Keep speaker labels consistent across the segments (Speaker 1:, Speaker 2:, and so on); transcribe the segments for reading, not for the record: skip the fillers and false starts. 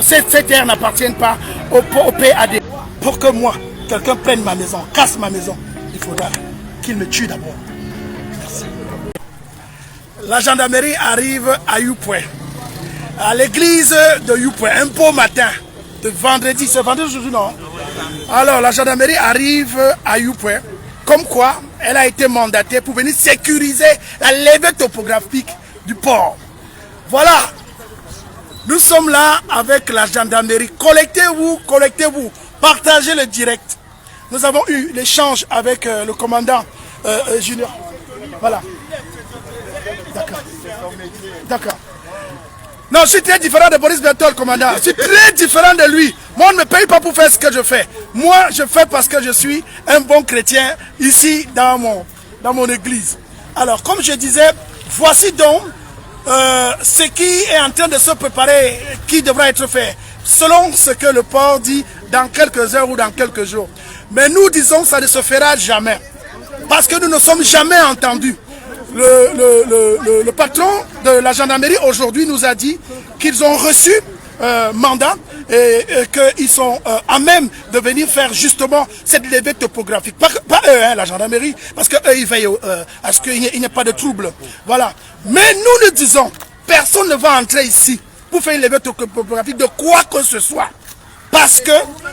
Speaker 1: ces terres n'appartiennent pas au PAD. Pour que moi, quelqu'un prenne ma maison, casse ma maison, il faudra qu'il me tue d'abord. Merci. La gendarmerie arrive à Youpoué, à l'église de Youpoué, un beau matin de vendredi. C'est vendredi aujourd'hui, non? Alors, la gendarmerie arrive à Youpoué, comme quoi elle a été mandatée pour venir sécuriser la levée topographique du port. Voilà. Nous sommes là avec la gendarmerie. Collectez-vous, collectez-vous. Partagez le direct. Nous avons eu l'échange avec le commandant Junior. Voilà. D'accord. D'accord. Non, je suis très différent de Boris Bertol, commandant. Je suis très différent de lui. Moi, on ne me paye pas pour faire ce que je fais. Moi, je fais parce que je suis un bon chrétien ici dans mon église. Alors, comme je disais, voici donc ce qui est en train de se préparer, qui devra être fait, selon ce que le port dit dans quelques heures ou dans quelques jours. Mais nous disons que ça ne se fera jamais. Parce que nous ne sommes jamais entendus. Le patron de la gendarmerie aujourd'hui nous a dit qu'ils ont reçu mandat et qu'ils sont à même de venir faire justement cette levée topographique. Pas eux, hein, la gendarmerie, parce qu'eux, ils veillent à ce qu'il n'y ait pas de trouble. Voilà. Mais nous disons, personne ne va entrer ici pour faire une levée topographique de quoi que ce soit. Parce que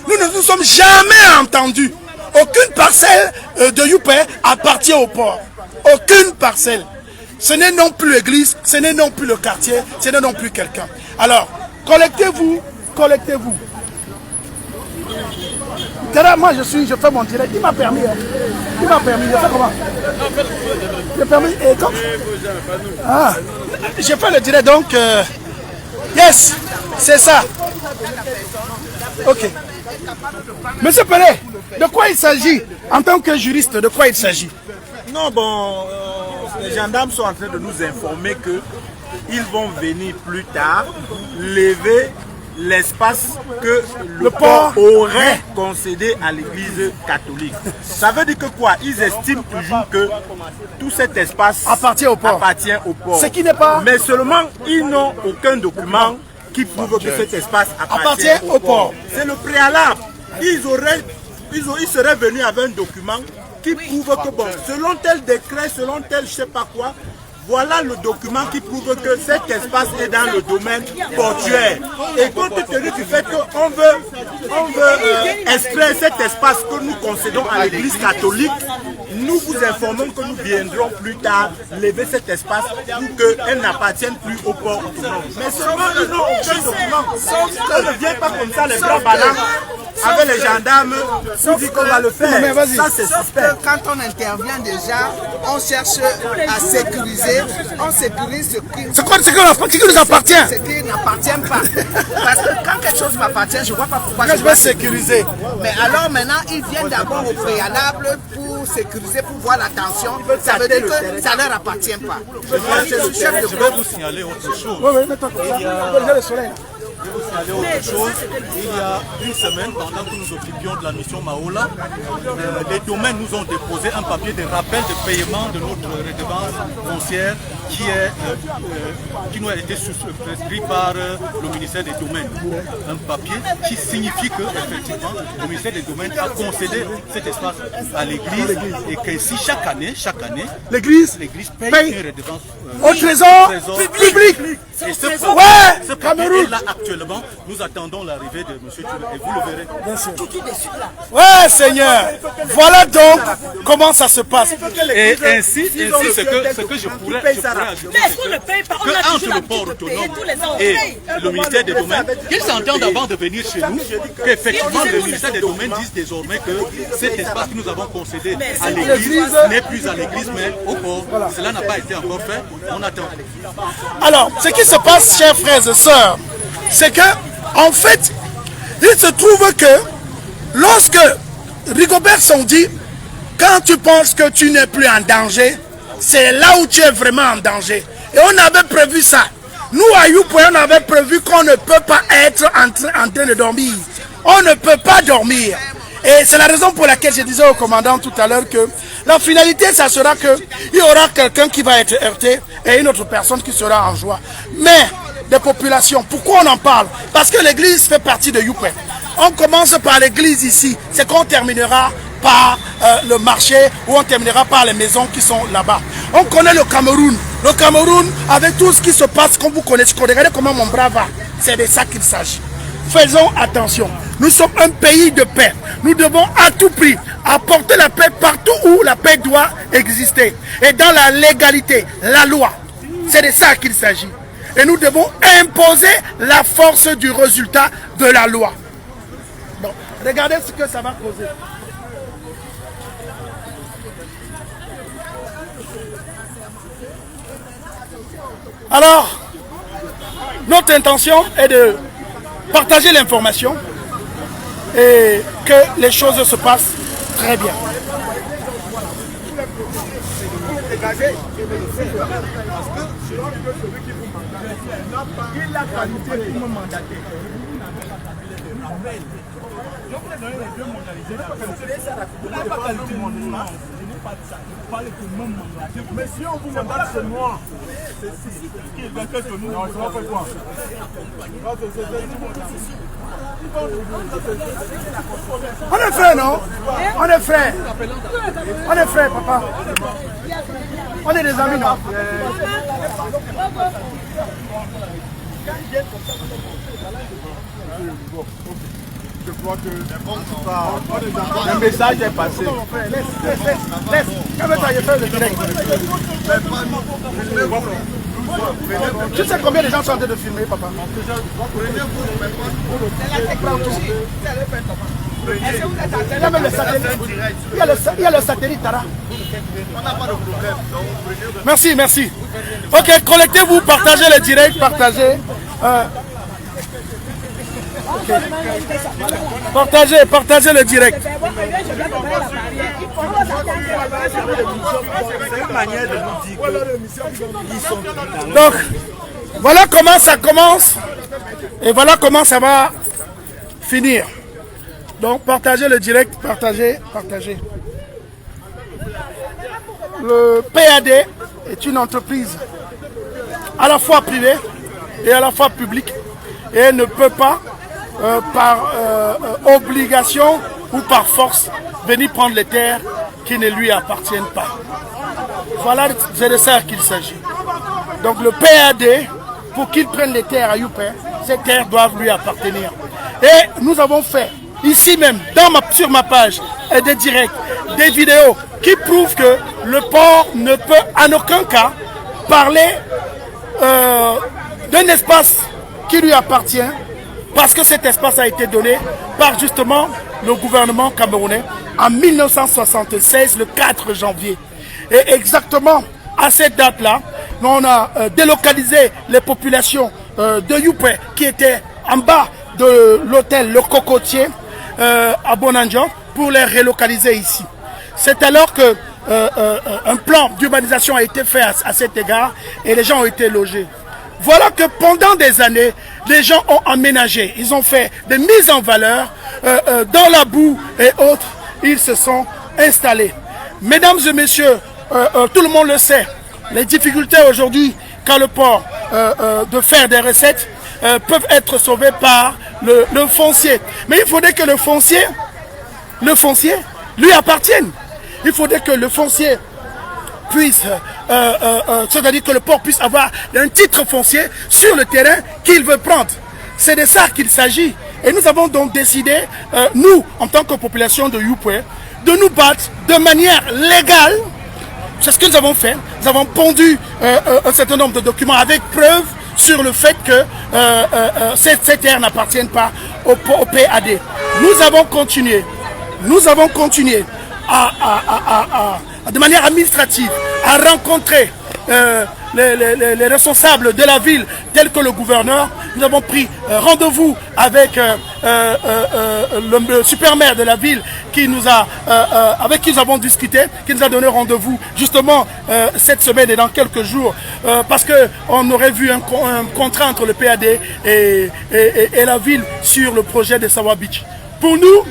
Speaker 1: nous ne nous sommes jamais entendus. Aucune parcelle de Youpoué appartient au port. Aucune parcelle. Ce n'est non plus l'église, ce n'est non plus le quartier, ce n'est non plus quelqu'un. Alors, collectez-vous, collectez-vous. Moi je fais mon direct, il m'a permis. Hein. Il m'a permis, je fais comment? J'ai permis, et comme... Ah, j'ai fait le direct, donc... yes, c'est ça. Ok. Monsieur Pelé, de quoi il s'agit? En tant que juriste, de quoi il s'agit?
Speaker 2: Non, bon, les gendarmes sont en train de nous informer qu'ils vont venir plus tard lever l'espace que le port aurait concédé à l'église catholique. Ça veut dire que quoi? Ils estiment toujours que tout cet espace appartient au port. Ce qui n'est pas... Mais seulement, ils n'ont aucun document qui prouve que cet espace appartient au port. C'est le préalable. Ils seraient venus avec un document qui prouve que bon, selon tel décret, selon tel je sais pas quoi, voilà le document qui prouve que cet espace est dans le domaine portuaire. Et compte tenu du fait qu'on veut extraire cet espace que nous concédons à l'église catholique, nous vous informons que nous viendrons plus tard lever cet espace pour qu'elle n'appartienne plus au port autonome. Mais seulement ils n'ont aucun document. On ne vient pas comme ça les bras ballants avec les gendarmes, on dit qu'on va le faire. Ça c'est suspect.
Speaker 3: Quand on intervient déjà, on cherche à sécuriser, on sécurise ce qui
Speaker 1: nous appartient.
Speaker 3: Ce qui n'appartient pas. Parce que quand quelque chose m'appartient, je ne vois pas pourquoi
Speaker 1: je vais sécuriser.
Speaker 3: Mais alors maintenant, ils viennent d'abord au préalable pour sécuriser, pour voir la tension. Ça veut dire que ça ne leur appartient pas.
Speaker 4: Je vais vous signaler autre chose. Il y a une semaine, pendant que nous occupions de la mission Maola, les domaines nous ont déposé un papier de rappel de paiement de notre redevance foncière qui nous a été prescrit par le ministère des Domaines. Un papier qui signifie que, effectivement, le ministère des Domaines a concédé cet espace à l'église et qu'ainsi chaque année, l'église paye une redevance
Speaker 1: au trésor public.
Speaker 4: Et ce papier là actuellement, nous attendons l'arrivée de M. Touré et vous le verrez.
Speaker 1: Bien sûr. Ouais, Seigneur. Voilà donc comment ça se passe.
Speaker 4: Et ainsi ce que je pourrais ajouter, qu'entre le port autonome et le ministère des Domaines, qu'ils s'entendent avant de venir chez nous, qu'effectivement le ministère des Domaines dise désormais que cet espace que nous avons concédé à l'église n'est plus à l'église mais au port. Voilà. Cela n'a pas été encore fait. On attend.
Speaker 1: Alors, ce qui se passe, chers frères et sœurs, c'est que, en fait, il se trouve que lorsque Rigobert Song dit, quand tu penses que tu n'es plus en danger, c'est là où tu es vraiment en danger. Et on avait prévu ça. Nous, à Youpoué, on avait prévu qu'on ne peut pas être en train de dormir. On ne peut pas dormir. Et c'est la raison pour laquelle je disais au commandant tout à l'heure que la finalité, ça sera qu'il y aura quelqu'un qui va être heurté et une autre personne qui sera en joie. Mais des populations. Pourquoi on en parle? Parce que l'église fait partie de Youpé. On commence par l'église ici, c'est qu'on terminera par le marché ou on terminera par les maisons qui sont là-bas. On connaît le Cameroun. Le Cameroun, avec tout ce qui se passe, comme vous connaissez, regardez comment mon bras va. C'est de ça qu'il s'agit. Faisons attention. Nous sommes un pays de paix. Nous devons à tout prix apporter la paix partout où la paix doit exister. Et dans la légalité, la loi. C'est de ça qu'il s'agit. Et nous devons imposer la force du résultat de la loi. Donc, regardez ce que ça va causer. Alors, notre intention est de partager l'information et que les choses se passent très bien.
Speaker 2: Mais si on vous mandate, c'est moi.
Speaker 1: On est frères, non? On est frères. On est frères, papa. On est des amis, non?
Speaker 2: Je crois que le message est passé.
Speaker 1: Laisse. Calme-toi, je fais le direct. Tu sais combien de gens sont en train de filmer, papa? Il y a même le satellite. Il y a le satellite, Tara.
Speaker 2: On n'a pas de problème.
Speaker 1: Merci. Ok, collectez-vous, partagez le direct, partagez. Okay. Partagez le direct.
Speaker 2: C'est une manière de nous dire qu'ils sont dans
Speaker 1: Donc, voilà comment ça commence et voilà comment ça va finir. Donc, partagez le direct, partagez. Le PAD est une entreprise à la fois privée et à la fois publique et elle ne peut pas par obligation ou par force venir prendre les terres qui ne lui appartiennent pas. Voilà, c'est de ça qu'il s'agit. Donc le PAD, pour qu'il prenne les terres à Youpé, ces terres doivent lui appartenir. Et nous avons fait, ici même, sur ma page, des directs, des vidéos qui prouvent que le port ne peut en aucun cas parler d'un espace qui lui appartient, parce que cet espace a été donné par justement le gouvernement camerounais en 1976, le 4 janvier. Et exactement à cette date-là, on a délocalisé les populations de Youpé qui étaient en bas de l'hôtel Le Cocotier à Bonanjan pour les relocaliser ici. C'est alors que un plan d'urbanisation a été fait à cet égard et les gens ont été logés. Voilà que pendant des années, les gens ont aménagé, ils ont fait des mises en valeur dans la boue et autres, ils se sont installés. Mesdames et messieurs, tout le monde le sait, les difficultés aujourd'hui qu'a le port de faire des recettes peuvent être sauvées par le foncier. Mais il faudrait que le foncier lui appartienne. Il faudrait que le foncier puisse, c'est-à-dire que le port puisse avoir un titre foncier sur le terrain qu'il veut prendre. C'est de ça qu'il s'agit. Et nous avons donc décidé, nous, en tant que population de Youpé, de nous battre de manière légale. C'est ce que nous avons fait. Nous avons pondu un certain nombre de documents avec preuve sur le fait que ces terres n'appartiennent pas au PAD. Nous avons continué de manière administrative à rencontrer les responsables de la ville tels que le gouverneur. Nous avons pris rendez-vous avec le super-maire de la ville qui nous a, avec qui nous avons discuté, qui nous a donné rendez-vous justement cette semaine et dans quelques jours parce qu'on aurait vu un contrat entre le PAD et la ville sur le projet de Sawa Beach. Pour nous,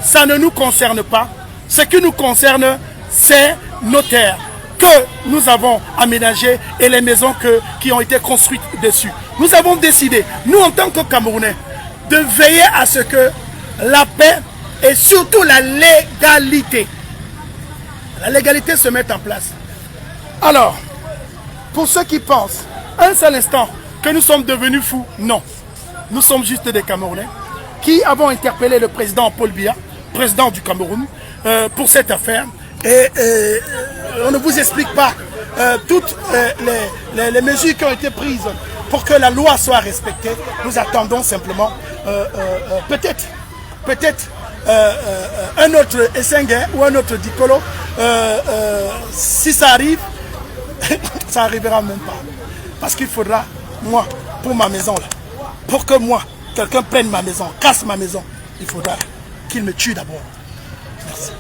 Speaker 1: ça ne nous concerne pas. Ce qui nous concerne, c'est nos terres que nous avons aménagées et les maisons qui ont été construites dessus. nous avons décidé, nous en tant que Camerounais, de veiller à ce que la paix et surtout la légalité se mette en place. Alors, pour ceux qui pensent un seul instant que nous sommes devenus fous, non. Nous sommes juste des Camerounais qui avons interpellé le président Paul Biya, président du Cameroun, pour cette affaire. Et on ne vous explique pas toutes les mesures qui ont été prises pour que la loi soit respectée. Nous attendons simplement peut-être un autre Essengue ou un autre Dikolo. Si ça arrive, ça n'arrivera même pas. Parce qu'il faudra, moi, pour ma maison, là, pour que moi, quelqu'un prenne ma maison, casse ma maison, il faudra qu'il me tue d'abord. Merci.